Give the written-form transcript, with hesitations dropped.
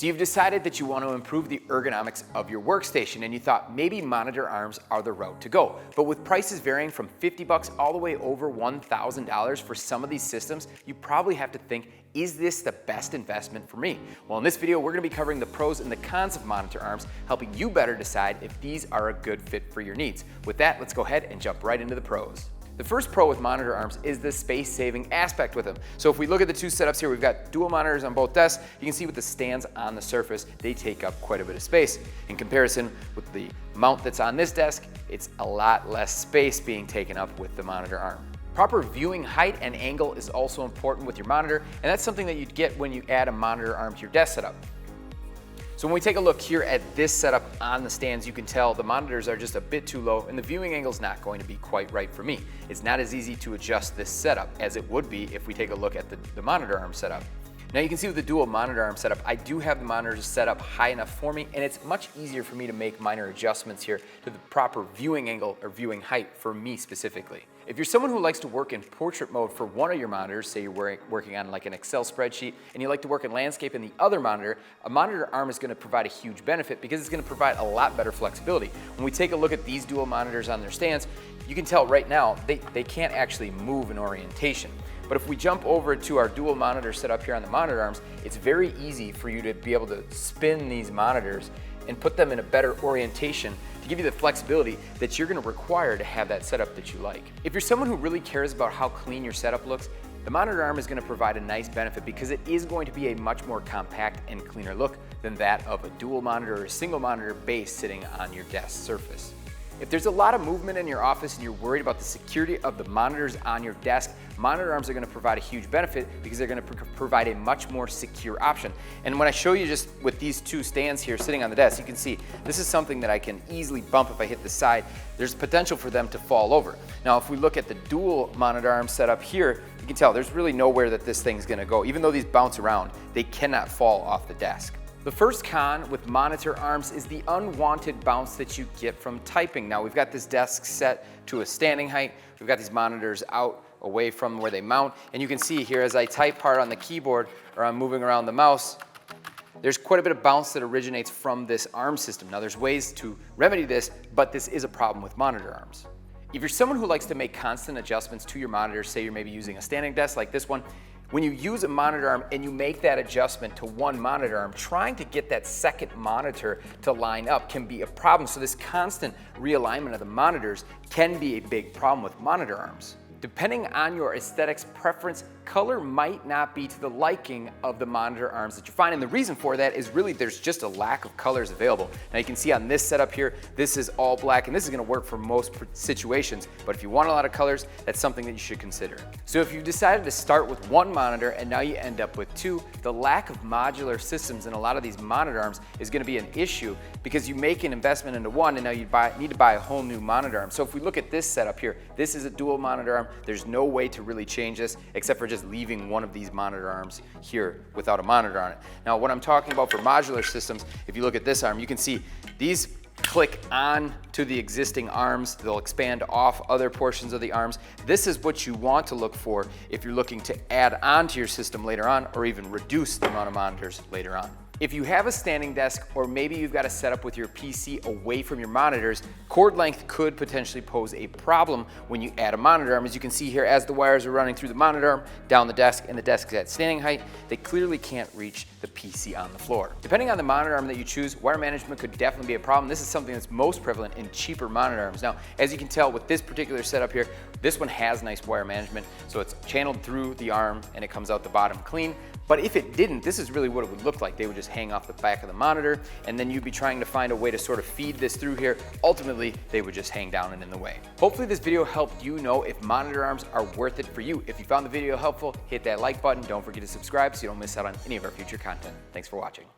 So you've decided that you want to improve the ergonomics of your workstation and you thought maybe monitor arms are the route to go. But with prices varying from $50 all the way over $1,000 for some of these systems, you probably have to think, is this the best investment for me? Well, in this video, we're going to be covering the pros and the cons of monitor arms, helping you better decide if these are a good fit for your needs. With that, let's go ahead and jump right into the pros. The first pro with monitor arms is the space-saving aspect with them. So if we look at the two setups here, we've got dual monitors on both desks. You can see with the stands on the surface, they take up quite a bit of space. In comparison with the mount that's on this desk, it's a lot less space being taken up with the monitor arm. Proper viewing height and angle is also important with your monitor, and that's something that you'd get when you add a monitor arm to your desk setup. So when we take a look here at this setup on the stands, you can tell the monitors are just a bit too low and the viewing angle is not going to be quite right for me. It's not as easy to adjust this setup as it would be if we take a look at the monitor arm setup. Now you can see with the dual monitor arm setup, I do have the monitors set up high enough for me, and it's much easier for me to make minor adjustments here to the proper viewing angle or viewing height for me specifically. If you're someone who likes to work in portrait mode for one of your monitors, say you're working on like an Excel spreadsheet, and you like to work in landscape in the other monitor, a monitor arm is going to provide a huge benefit because it's going to provide a lot better flexibility. When we take a look at these dual monitors on their stands, you can tell right now they can't actually move in orientation. But if we jump over to our dual monitor setup here on the monitor arms, it's very easy for you to be able to spin these monitors and put them in a better orientation to give you the flexibility that you're going to require to have that setup that you like. If you're someone who really cares about how clean your setup looks, the monitor arm is going to provide a nice benefit because it is going to be a much more compact and cleaner look than that of a dual monitor or a single monitor base sitting on your desk surface. If there's a lot of movement in your office and you're worried about the security of the monitors on your desk, monitor arms are going to provide a huge benefit because they're going to provide a much more secure option. And when I show you just with these two stands here sitting on the desk, you can see this is something that I can easily bump if I hit the side. There's potential for them to fall over. Now, if we look at the dual monitor arm setup here, you can tell there's really nowhere that this thing's going to go. Even though these bounce around, they cannot fall off the desk. The first con with monitor arms is the unwanted bounce that you get from typing. Now we've got this desk set to a standing height. We've got these monitors out away from where they mount. And you can see here as I type hard on the keyboard or I'm moving around the mouse, there's quite a bit of bounce that originates from this arm system. Now there's ways to remedy this, but this is a problem with monitor arms. If you're someone who likes to make constant adjustments to your monitors, say you're maybe using a standing desk like this one, when you use a monitor arm and you make that adjustment to one monitor arm, trying to get that second monitor to line up can be a problem. So this constant realignment of the monitors can be a big problem with monitor arms. Depending on your aesthetics preference, color might not be to the liking of the monitor arms that you find. And the reason for that is really there's just a lack of colors available. Now you can see on this setup here, this is all black and this is gonna work for most situations. But if you want a lot of colors, that's something that you should consider. So if you decided to start with one monitor and now you end up with two, the lack of modular systems in a lot of these monitor arms is gonna be an issue because you make an investment into one and now you need to buy a whole new monitor arm. So if we look at this setup here, this is a dual monitor arm. There's no way to really change this except for just leaving one of these monitor arms here without a monitor on it. Now what I'm talking about for modular systems, if you look at this arm, you can see these click on to the existing arms. They'll expand off other portions of the arms. This is what you want to look for if you're looking to add on to your system later on or even reduce the amount of monitors later on. If you have a standing desk or maybe you've got a setup with your PC away from your monitors, cord length could potentially pose a problem when you add a monitor arm. As you can see here, as the wires are running through the monitor arm, down the desk, and the desk is at standing height, they clearly can't reach the PC on the floor. Depending on the monitor arm that you choose, wire management could definitely be a problem. This is something that's most prevalent in cheaper monitor arms. Now, as you can tell with this particular setup here, this one has nice wire management, so it's channeled through the arm and it comes out the bottom clean. But if it didn't, this is really what it would look like. They would just hang off the back of the monitor, and then you'd be trying to find a way to sort of feed this through here. Ultimately, they would just hang down and in the way. Hopefully this video helped you know if monitor arms are worth it for you. If you found the video helpful, hit that like button. Don't forget to subscribe so you don't miss out on any of our future content. Thanks for watching.